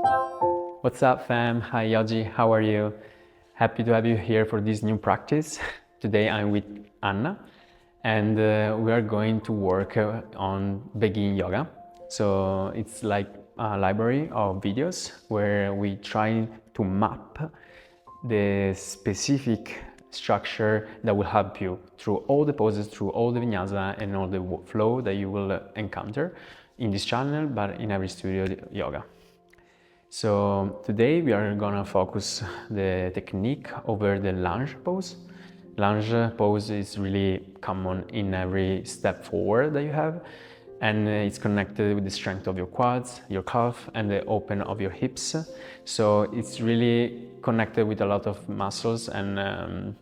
What's up, fam? Hi, Yoji. How are you? Happy to have you here for this new practice. Today I'm with Anna, and we are going to work on beginning yoga. So it's like a library of videos where we try to map the specific structure that will help you through all the poses, through all the vinyasa and all the flow that you will encounter in this channel, but in every studio yoga. So today we are gonna focus the technique over the lunge pose. Lunge pose is really common in every step forward that you have, and it's connected with the strength of your quads, your calf, and the open of your hips. So it's really connected with a lot of muscles and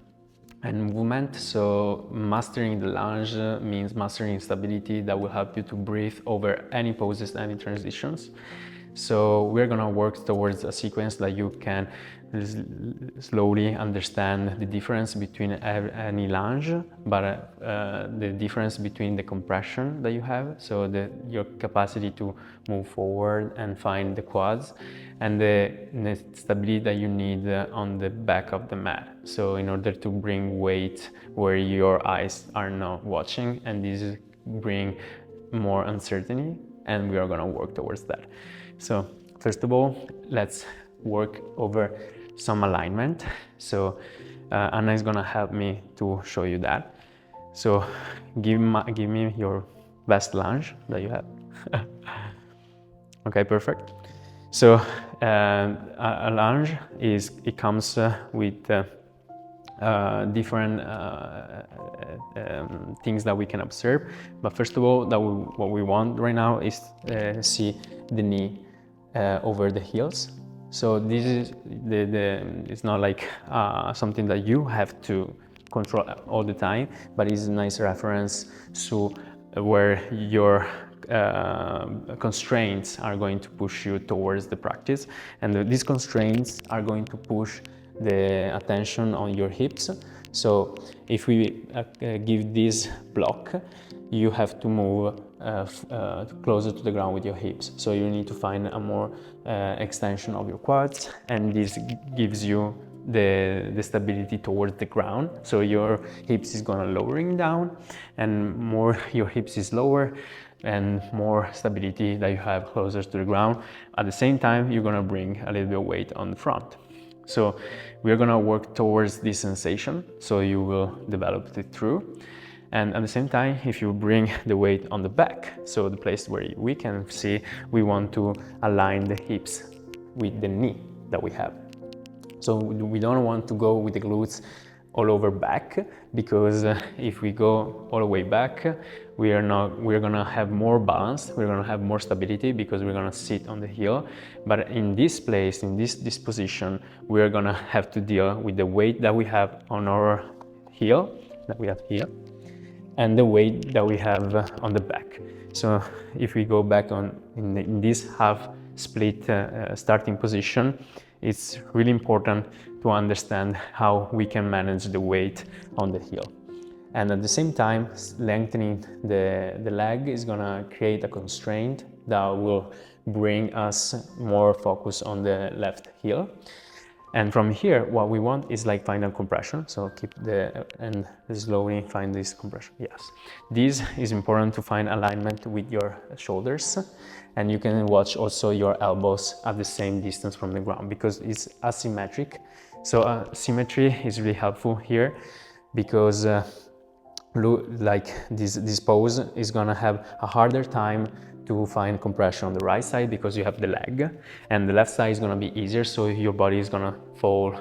movement. So mastering the lunge means mastering stability that will help you to breathe over any poses, any transitions. So we're gonna work towards a sequence that you can slowly understand the difference between any lunge, but the difference between the compression that you have, so your capacity to move forward and find the quads, and the stability that you need on the back of the mat. So in order to bring weight where your eyes are not watching, and this bring more uncertainty, and we are gonna work towards that. So first of all, let's work over some alignment. So Anna is gonna help me to show you that. So give me your best lunge that you have. Okay, perfect. So a lunge comes with different things that we can observe. But first of all, what we want right now is see the knee over the heels. So this is it's not like something that you have to control all the time, but it's a nice reference to where your constraints are going to push you towards the practice, and these constraints are going to push the attention on your hips. So if we give this block, you have to move closer to the ground with your hips. So you need to find a more extension of your quads, and this gives you the stability towards the ground. So your hips is gonna lowering down, and more your hips is lower, and more stability that you have closer to the ground. At the same time, you're gonna bring a little bit of weight on the front. So we're gonna work towards this sensation, so you will develop it through. And at the same time, if you bring the weight on the back, so the place where we can see, we want to align the hips with the knee that we have. So we don't want to go with the glutes all over back, because if we go all the way back, we're gonna have more balance, we're gonna have more stability, because we're gonna sit on the heel. But in this place, in this position, we're gonna have to deal with the weight that we have on our heel, that we have here, and the weight that we have on the back. So if we go back in this half split starting position, it's really important to understand how we can manage the weight on the heel. And at the same time, lengthening the leg is gonna create a constraint that will bring us more focus on the left heel. And from here, what we want is like final compression. So keep and slowly find this compression. Yes. This is important to find alignment with your shoulders. And you can watch also your elbows at the same distance from the ground, because it's asymmetric. So symmetry is really helpful here, because like this pose is gonna have a harder time to find compression on the right side, because you have the leg, and the left side is gonna be easier, so your body is gonna fall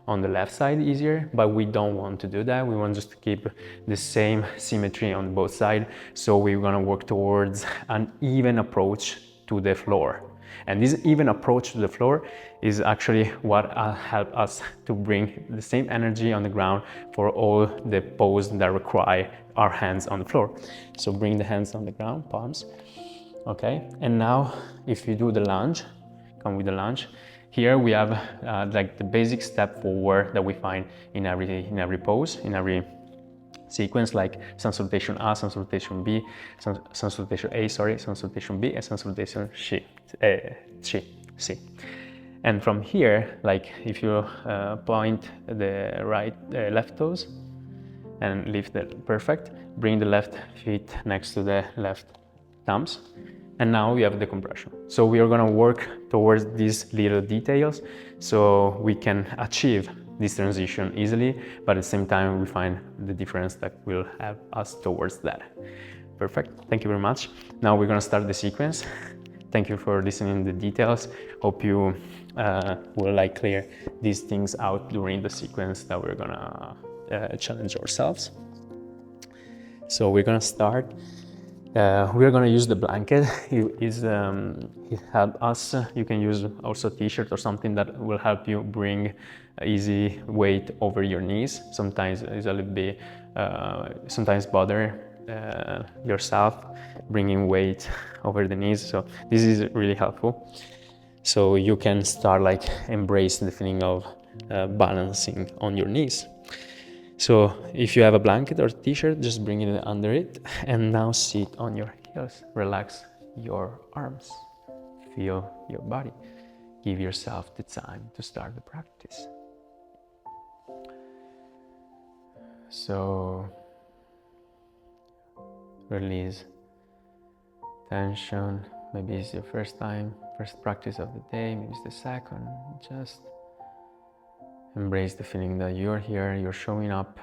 on the left side easier. But we don't want to do that. We want just to keep the same symmetry on both sides. So we're gonna work towards an even approach to the floor. And this even approach to the floor is actually what help us to bring the same energy on the ground for all the poses that require our hands on the floor. So bring the hands on the ground, palms. Okay, and now if you do the lunge, come with the lunge. Here we have like the basic step forward that we find in every pose, in every sequence, like sun salutation A, sun salutation B, sun salutation A, sun salutation B, and sun salutation C. See. And from here, like if you point the left toes and lift it, perfect. Bring the left feet next to the left thumbs. And now we have the compression. So we are gonna work towards these little details so we can achieve this transition easily, but at the same time we find the difference that will help us towards that. Perfect, thank you very much. Now we're gonna start the sequence. Thank you for listening to the details. Hope you will like clear these things out during the sequence that we're gonna challenge ourselves. So we're gonna start. We're gonna use the blanket. It helps us. You can use also a t-shirt or something that will help you bring easy weight over your knees. Sometimes it's a little bit, sometimes bother yourself bringing weight over the knees. So this is really helpful. So you can start like embrace the feeling of balancing on your knees. So if you have a blanket or t-shirt, just bring it under it and now sit on your heels. Relax your arms. Feel your body. Give yourself the time to start the practice. So release tension. Maybe it's your first practice of the day, maybe it's the second. Just embrace the feeling that you're here, you're showing up.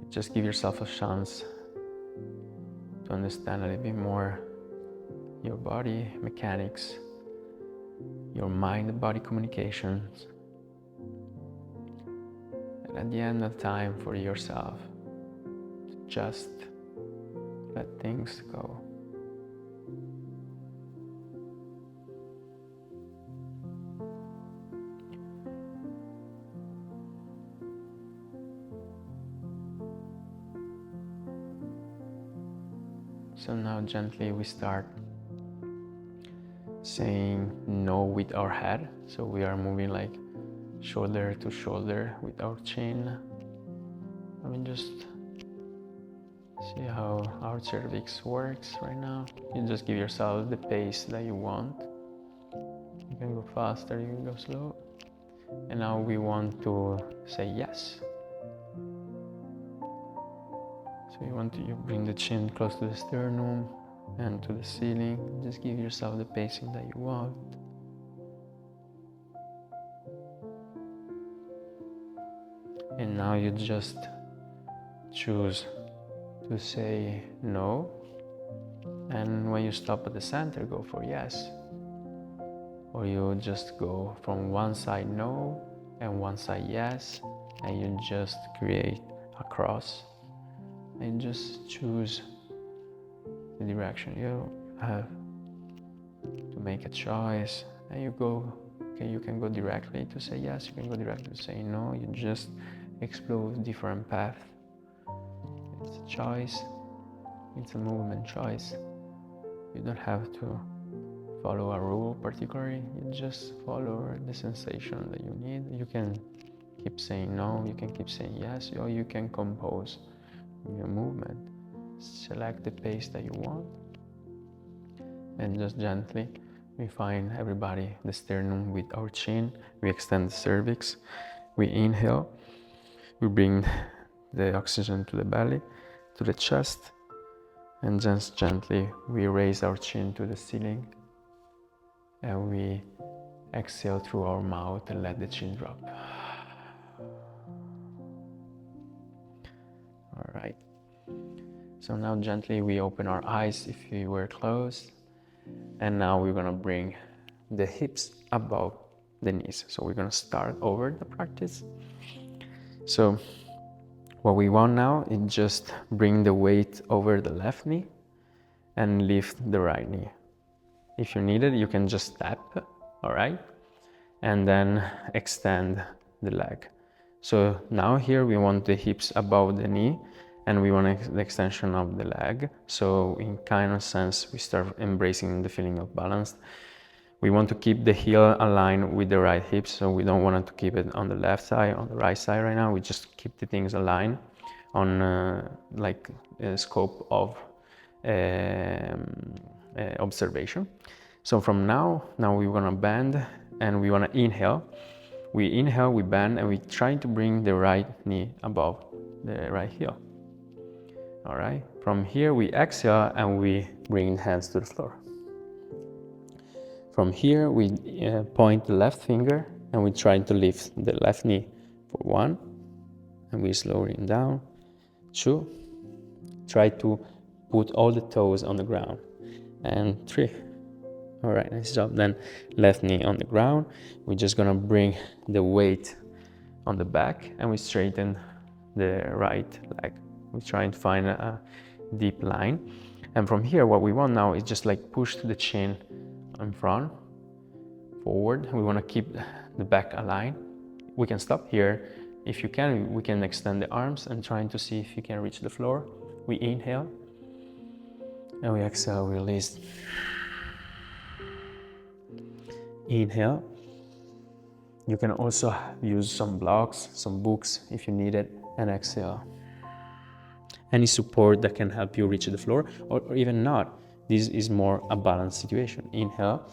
Just give yourself a chance to understand a little bit more your body mechanics, your mind-body communications. And at the end of time for yourself, just let things go. So now gently we start saying no with our head. So we are moving like shoulder to shoulder with our chin. I mean, just see how our cervix works right now. You just give yourself the pace that you want. You can go faster, you can go slow. And now we want to say yes. So you bring the chin close to the sternum and to the ceiling. Just give yourself the pacing that you want. And now you just choose to say no. And when you stop at the center, go for yes. Or you just go from one side no and one side yes. And you just create a cross. And just choose the direction. You have to make a choice, and you can go directly to say yes, you can go directly to say no. You just explore different paths. It's a choice, it's a movement choice. You don't have to follow a rule particularly, you just follow the sensation that you need. You can keep saying no, you can keep saying yes, or you can compose your movement. Select the pace that you want, and just gently we find everybody the sternum with our chin. We extend the cervix, we inhale, we bring the oxygen to the belly, to the chest, and just gently we raise our chin to the ceiling, and we exhale through our mouth and let the chin drop. All right. So now gently we open our eyes if we were closed. And now we're gonna bring the hips above the knees. So we're gonna start over the practice. So what we want now is just bring the weight over the left knee and lift the right knee. If you need it, you can just step, all right? And then extend the leg. So now here we want the hips above the knee and we want the extension of the leg. So in kind of sense, we start embracing the feeling of balance. We want to keep the heel aligned with the right hip, so we don't want to keep it on the left side, on the right side right now. We just keep the things aligned on scope of observation. So from now we're gonna bend and we wanna inhale. We inhale, we bend, and we try to bring the right knee above the right heel. All right, from here we exhale and we bring the hands to the floor. From here we point the left finger and we try to lift the left knee for 1, and we slow it down. 2, try to put all the toes on the ground, and 3. All right, nice job. Then left knee on the ground. We're just gonna bring the weight on the back and we straighten the right leg. We try and find a deep line. And from here, what we want now is just like push the chin in front, forward. We wanna keep the back aligned. We can stop here. If you can, we can extend the arms and trying to see if you can reach the floor. We inhale and we exhale, release. Inhale. You can also use some blocks, some books if you need it, and exhale. Any support that can help you reach the floor, or even not. This is more a balanced situation. Inhale.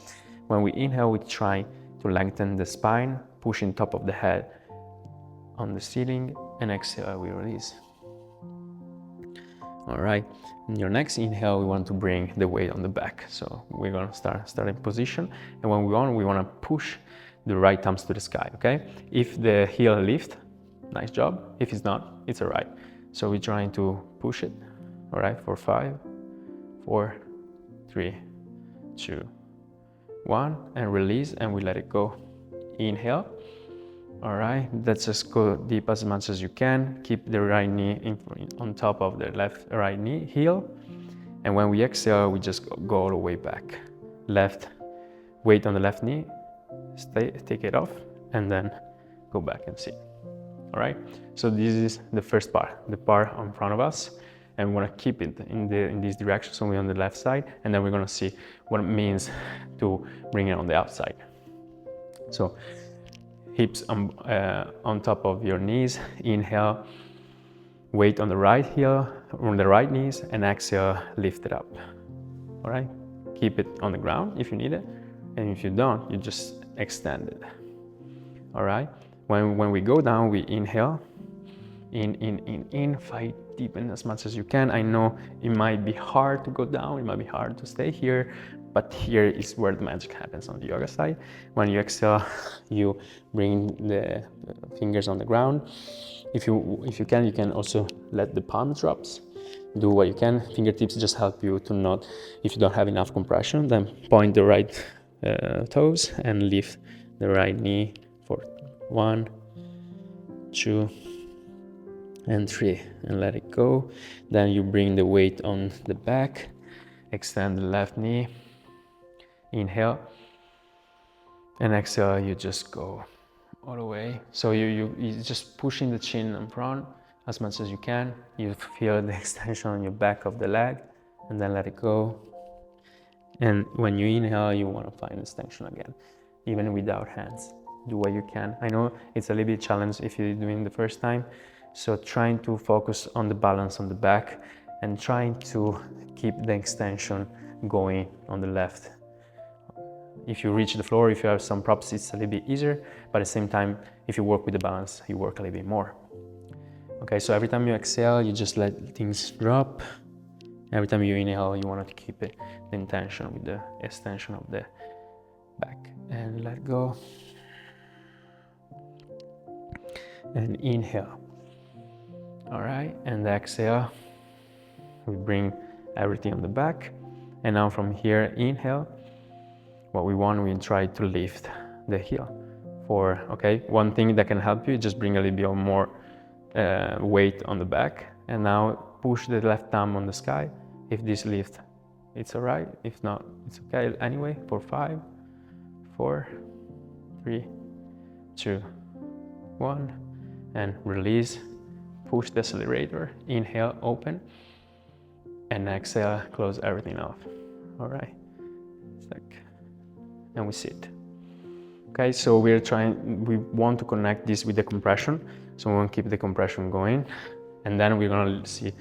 When we inhale, we try to lengthen the spine, pushing top of the head on the ceiling, and exhale, we release. All right, in your next inhale, we want to bring the weight on the back. So we're gonna start in position. And when we wanna push the right thumbs to the sky, okay? If the heel lift, nice job. If it's not, it's all right. So we're trying to push it, all right, for 5, 4, 3, 2, 1, and release, and we let it go. Inhale. All right, let's just go deep as much as you can. Keep the right knee on top of the right knee heel. And when we exhale, we just go all the way back. Left, weight on the left knee, take it off, and then go back and sit. All right, so this is the first part, the part in front of us. And we want to keep it in this direction, so we're on the left side, and then we're going to see what it means to bring it on the outside. So hips on top of your knees, inhale, weight on the right heel, on the right knees, and exhale, lift it up. All right, keep it on the ground if you need it, and if you don't, you just extend it. All right, when we go down, we inhale, in, fight deepen as much as you can. I know it might be hard to go down, it might be hard to stay here, but here is where the magic happens on the yoga side. When you exhale, you bring the fingers on the ground. If you can also let the palm drops. Do what you can. Fingertips just help you to not, if you don't have enough compression, then point the right toes and lift the right knee for 1, 2, and 3, and let it go. Then you bring the weight on the back, extend the left knee, inhale, and exhale, you just go all the way. So you're just pushing the chin in front as much as you can. You feel the extension on your back of the leg, and then let it go. And when you inhale, you want to find extension again, even without hands. Do what you can. I know it's a little bit challenge if you're doing the first time, so trying to focus on the balance on the back and trying to keep the extension going on the left. If you reach the floor, if you have some props, it's a little bit easier, but at the same time, if you work with the balance, you work a little bit more. Okay, so every time you exhale, you just let things drop. Every time you inhale, you want to keep it, the intention with the extension of the back, and let go. And inhale. All right, and exhale. We bring everything on the back. And now from here, inhale. What we want, we try to lift the heel. Okay, one thing that can help you, just bring a little bit more weight on the back. And now push the left thumb on the sky. If this lift, it's all right. If not, it's okay anyway. For 5, 4, 3, 2, 1. And release, push the accelerator, inhale, open, and exhale, close everything off. All right, and we sit. Okay, so we want to connect this with the compression, so we want to keep the compression going, and then we're gonna see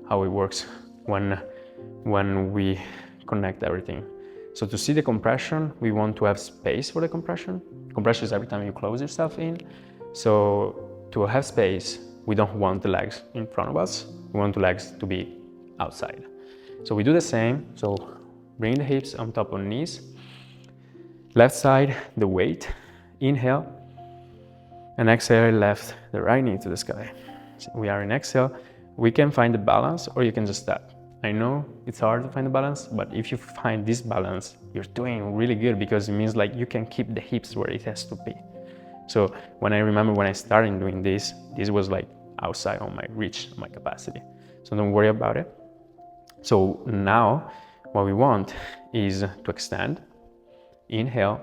how it works when we connect everything. So to see the compression, we want to have space for the compression. Compression is every time you close yourself in. So to have space, we don't want the legs in front of us. We want the legs to be outside. So we do the same. So bring the hips on top of the knees. Left side, the weight. Inhale. And exhale, left the right knee to the sky. So we are in exhale. We can find the balance, or you can just step. I know it's hard to find the balance, but if you find this balance, you're doing really good, because it means like you can keep the hips where it has to be. So when I remember when I started doing this was like outside on my reach, my capacity. So don't worry about it. So now what we want is to extend. Inhale.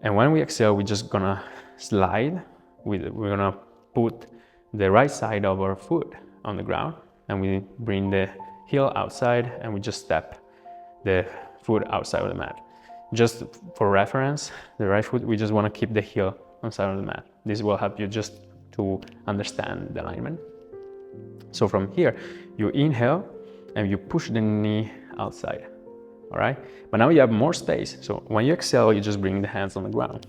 And when we exhale, we're just gonna slide. We're gonna put the right side of our foot on the ground, and we bring the heel outside, and we just step the foot outside of the mat. Just for reference, the right foot, we just want to keep the heel on side of the mat. This will help you just to understand the alignment. So from here, you inhale and you push the knee outside, all right? But now you have more space. So when you exhale, you just bring the hands on the ground.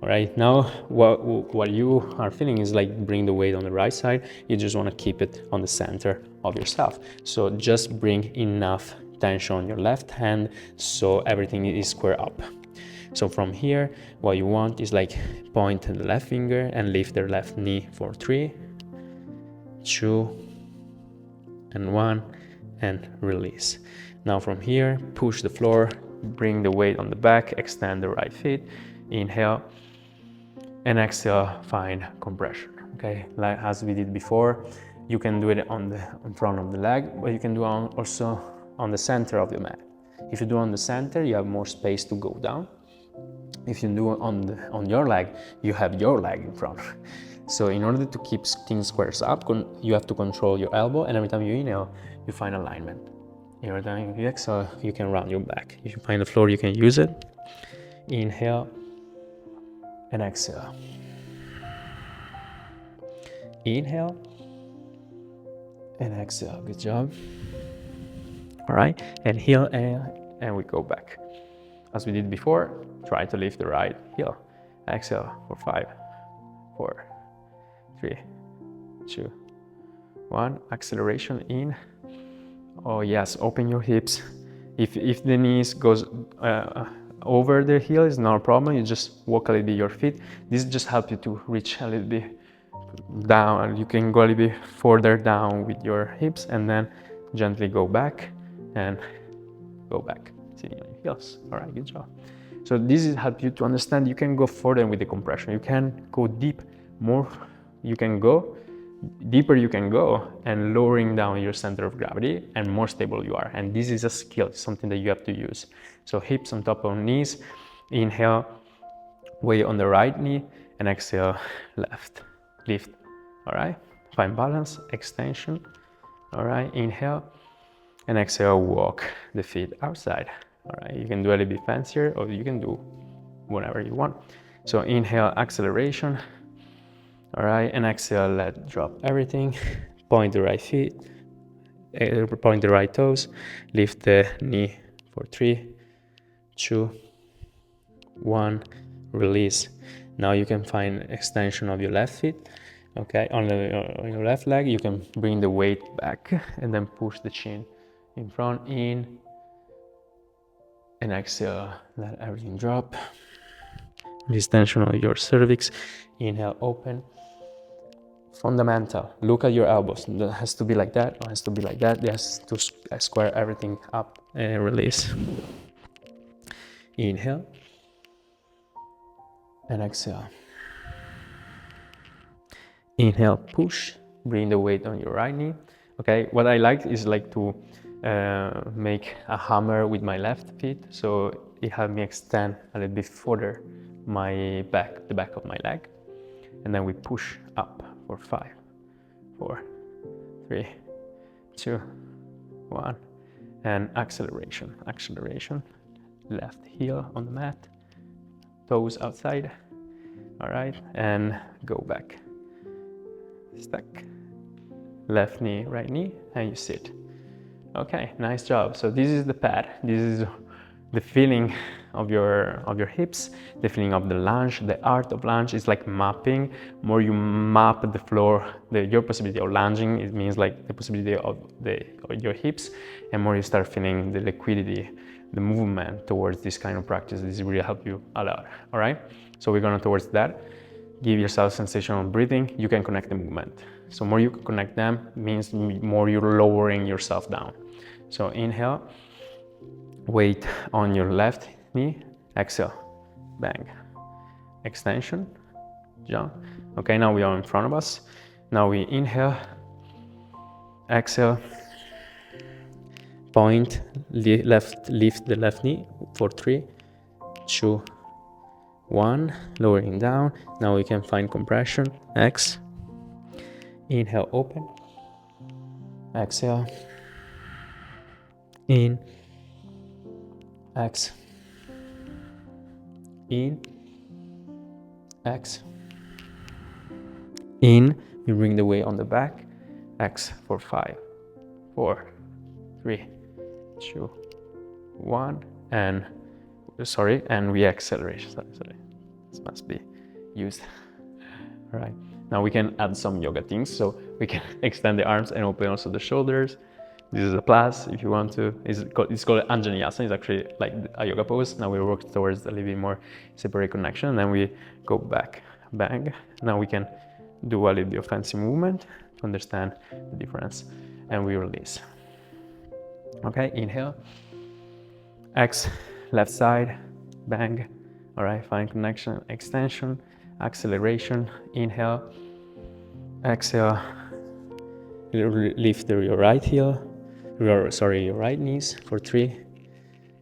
All right, now what you are feeling is like bring the weight on the right side. You just want to keep it on the center of yourself. So just bring enough tension on your left hand so everything is square up. So from here, what you want is like point the left finger and lift the left knee for 3, 2, and 1, and release. Now from here, push the floor, bring the weight on the back, extend the right feet, inhale, and exhale, find compression, okay? Like as we did before, you can do it on front of the leg, but you can do it also on the center of the mat. If you do on the center, you have more space to go down. If you do on your leg, you have your leg in front. So in order to keep things squares up, you have to control your elbow, and every time you inhale, you find alignment. Every time you exhale, you can round your back. If you find the floor, you can use it. Inhale and exhale. Inhale and exhale. Good job. All right, and heel and we go back. As we did before, try to lift the right heel. Exhale for 5, 4, 3, 2, 1. Acceleration in. Oh yes, open your hips. If the knees goes over the heel, is not a problem. You just walk a little bit your feet. This just helps you to reach a little bit down. You can go a little bit further down with your hips, and then gently go back and go back, sitting on your heels. All right, good job. So this is help you to understand you can go further with the compression. You can go deep, more you can go, deeper you can go, and lowering down your center of gravity, and more stable you are. And this is a skill, something that you have to use. So hips on top of knees, inhale, weight on the right knee, and exhale, left, lift. All right, find balance, extension. All right, inhale, and exhale, walk the feet outside. All right, you can do a little bit fancier, or you can do whatever you want. So inhale, acceleration. All right, and exhale, let drop everything. Point the right feet, point the right toes, lift the knee for 3, 2, 1, release. Now you can find extension of your left feet. Okay, on your left leg, you can bring the weight back and then push the chin in front, in, and exhale, let everything drop. This tension of your cervix. Inhale, open. Fundamental. Look at your elbows. It has to be like that, or it has to be like that. It has to square everything up and release. Inhale and exhale. Inhale, push. Bring the weight on your right knee. Okay, what I like is like to make a hammer with my left feet, so it helped me extend a little bit further my back, the back of my leg, and then we push up for 5, 4, 3, 2, 1, and acceleration. Left heel on the mat, toes outside. All right, and go back. Stack. Left knee, right knee, and you sit. Okay, nice job. So this is the pad. This is the feeling of your hips, the feeling of the lunge. The art of lunge is like mapping. More you map the floor, your possibility of lunging, it means like the possibility of your hips, and more you start feeling the liquidity, the movement towards this kind of practice. This will help you a lot. All right. So we're going towards that. Give yourself sensation of breathing. You can connect the movement. So more you connect them means more you're lowering yourself down. So inhale, weight on your left knee, exhale, bang, extension, jump. Okay, now we are in front of us. Now we inhale, exhale, point, lift the left knee for 3, 2, 1, lowering down. Now we can find compression, X, inhale, open, exhale, in, X, in, X, in, you bring the weight on the back, X for 5, 4, 3, 2, 1, and we accelerate. Sorry, this must be used. All right, now we can add some yoga things, so we can extend the arms and open also the shoulders. This is a plus if you want to. It's called Anjaneyasana. It's actually like a yoga pose. Now we work towards a little bit more separate connection, and then we go back, bang. Now we can do a little bit of fancy movement to understand the difference, and we release. Okay, inhale, X, left side, bang. All right, find connection, extension, acceleration, inhale, exhale, lift your right heel, your right knees for 3,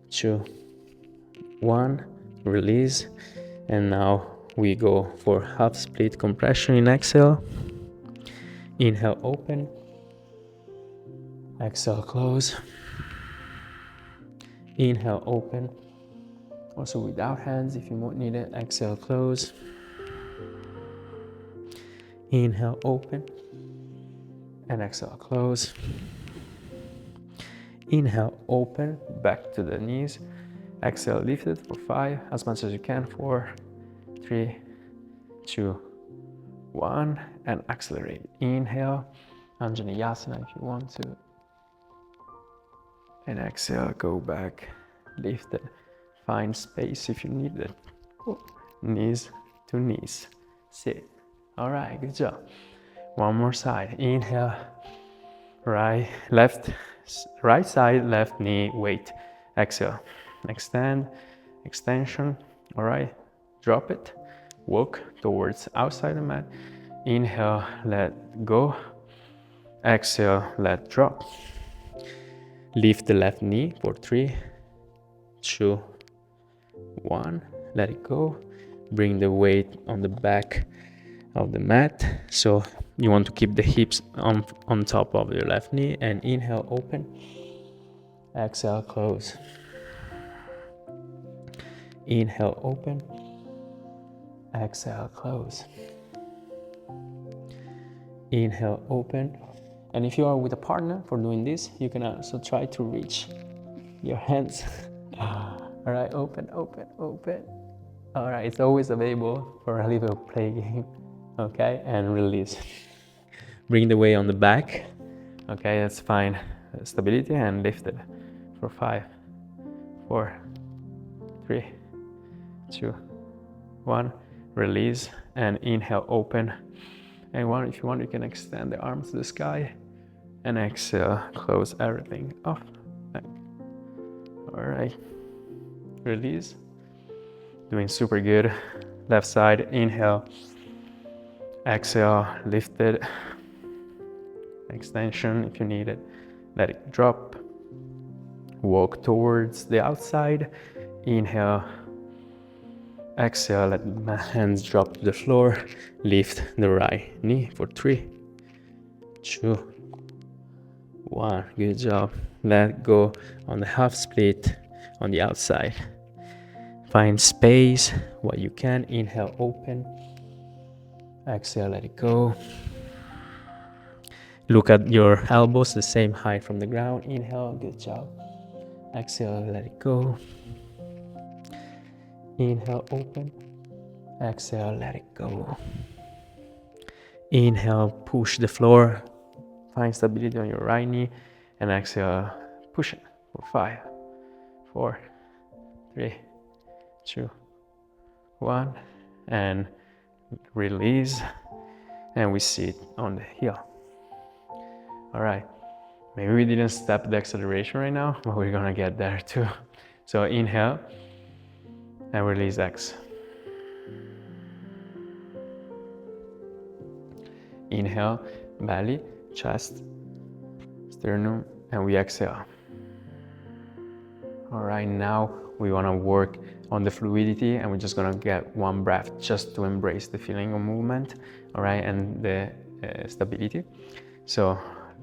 2, 1, release. And now we go for half split compression in exhale. Inhale, open, exhale, close. Inhale, open, also without hands if you need it. Exhale, close. Inhale, open, and exhale, close. Inhale, open, back to the knees. Exhale, lift it for 5, as much as you can. 4, 3, 2, 1, and accelerate. Inhale, Anjaneyasana if you want to. And exhale, go back, lift it. Find space if you need it. Knees to knees. Sit. All right, good job. One more side. Inhale, right side, left knee, weight. Exhale, extend, extension. All right, drop it. Walk towards outside the mat. Inhale, let go. Exhale, let drop. Lift the left knee for 3, 2, 1. Let it go. Bring the weight on the back of the mat. So you want to keep the hips on top of your left knee. And inhale, open. Exhale, close. Inhale, open. Exhale, close. Inhale, open. And if you are with a partner for doing this, you can also try to reach your hands. All right, open, open, open. All right, it's always available for a little play game. Okay, and release. Bring the weight on the back. Okay, let's find stability and lift it for 5, 4, 3, 2, 1. Release and inhale, open. And if you want, you can extend the arms to the sky. And exhale, close everything off. All right, release. Doing super good. Left side, inhale. Exhale, lift it. Extension if you need it. Let it drop. Walk towards the outside. Inhale. Exhale, let my hands drop to the floor. Lift the right knee for 3, 2, 1. Good job. Let go on the half split on the outside. Find space what you can. Inhale, open. Exhale, let it go. Look at your elbows the same height from the ground. Inhale, good job. Exhale, let it go. Inhale, open. Exhale, let it go. Inhale, push the floor. Find stability on your right knee. And exhale, push it for 5, 4, 3, 2, 1. And release. And we sit on the heel. All right. Maybe we didn't step the acceleration right now, but we're gonna get there too. So inhale and release X. Inhale, belly, chest, sternum, and we exhale. All right, now we wanna work on the fluidity, and we're just gonna get one breath just to embrace the feeling of movement, all right, and the stability. So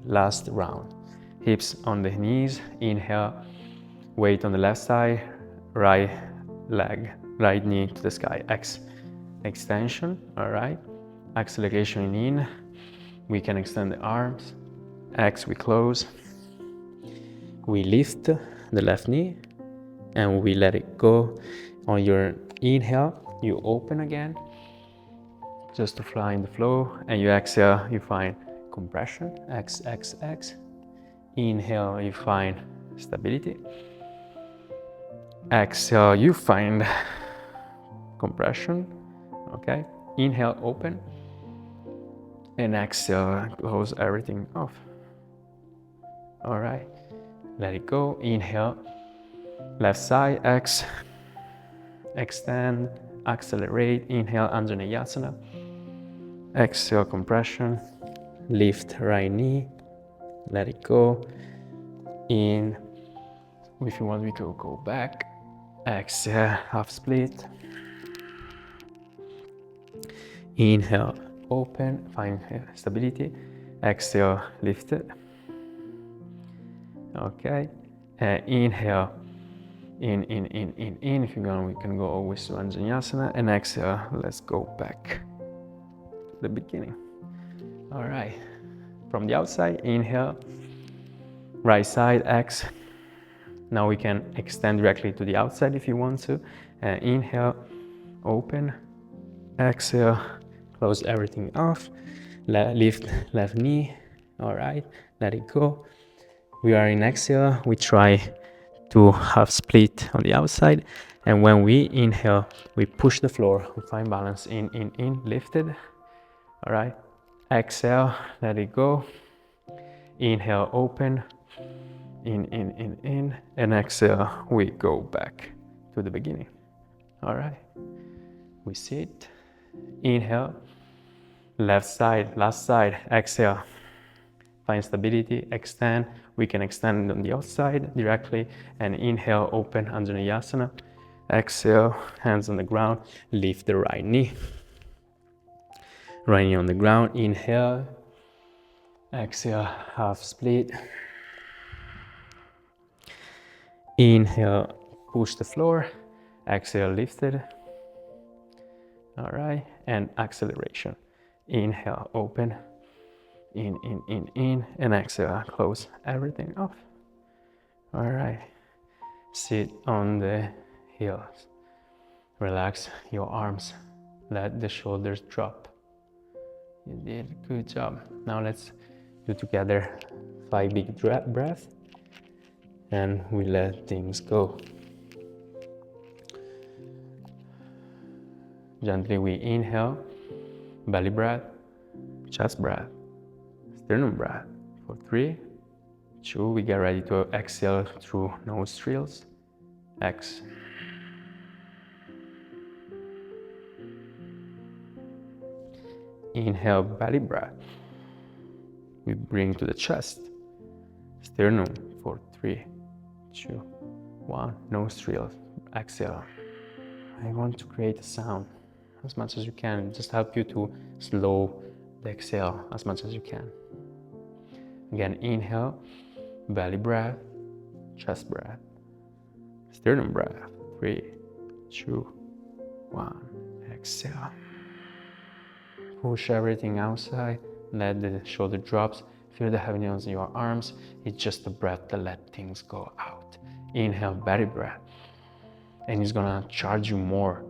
last round. Hips on the knees, inhale, weight on the left side, right leg, right knee to the sky, extension, all right, acceleration in, we can extend the arms, we close, we lift the left knee, and we let it go. On your inhale, you open again, just to fly in the flow, and you exhale, you find compression, X. Inhale, you find stability. Exhale, you find compression, okay? Inhale, open. And exhale, close everything off. All right, let it go. Inhale, left side, X. Extend, accelerate. Inhale, Anjaneyasana. Exhale, compression. Lift right knee. Let it go. In. If you want, we could go back. Exhale, half split. Inhale, open, find stability. Exhale, lift it. Okay. Inhale, in. If you want, we can go always to Anjaneyasana. And exhale, let's go back to the beginning. All right. From the outside, inhale, right side, X. Now we can extend directly to the outside if you want to. Inhale, open. Exhale, close everything off. Lift left knee. All right, let it go. We are in exhale. We try to half split on the outside. And when we inhale, we push the floor. We find balance in, lifted. All right. Exhale, let it go. Inhale, open. In. And exhale, we go back to the beginning. All right. We sit. Inhale. Left side, last side. Exhale. Find stability. Extend. We can extend on the outside directly. And inhale, open, Anjaneyasana. Exhale, hands on the ground. Lift the right knee. Right knee on the ground. Inhale. Exhale, half split. Inhale, push the floor. Exhale, lift it. All right, and acceleration. Inhale, open. In. And exhale, close everything off. All right, sit on the heels. Relax your arms. Let the shoulders drop. You did a good job. Now let's do together 5 big breaths, and we let things go. Gently we inhale, belly breath, chest breath, sternum breath for 3, 2, we get ready to exhale through nostrils, X. Inhale, belly breath. We bring to the chest, sternum for 3, 2, 1, nostrils, exhale. I want to create a sound as much as you can, just help you to slow the exhale as much as you can. Again, inhale, belly breath, chest breath, sternum breath, 3, 2, 1, exhale. Push everything outside, let the shoulder drops, Feel the heaviness in your arms. It's just a breath that let things go out. Inhale, belly breath. And it's gonna charge you more.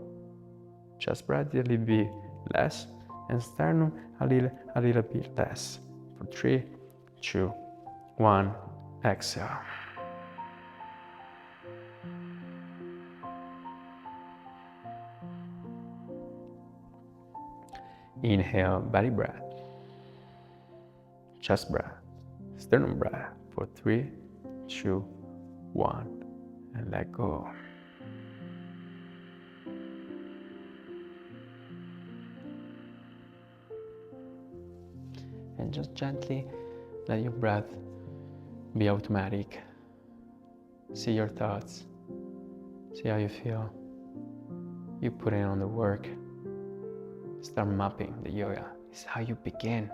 Chest breath a little bit less, and sternum a little bit less. For 3, 2, 1, exhale. Inhale, belly breath, chest breath, sternum breath. For 3, 2, 1, and let go. And just gently let your breath be automatic. See your thoughts. See how you feel. You put in on the work. Start mapping the yoga. This is how you begin.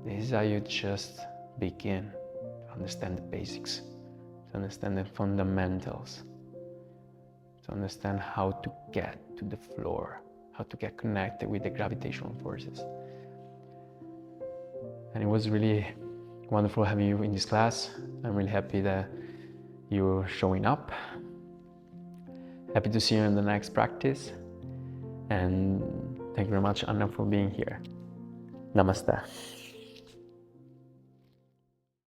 This is how you just begin to understand the basics, to understand the fundamentals, to understand how to get to the floor, how to get connected with the gravitational forces. And it was really wonderful having you in this class. I'm really happy that you're showing up. Happy to see you in the next practice. And thank you very much, Anna, for being here. Namaste.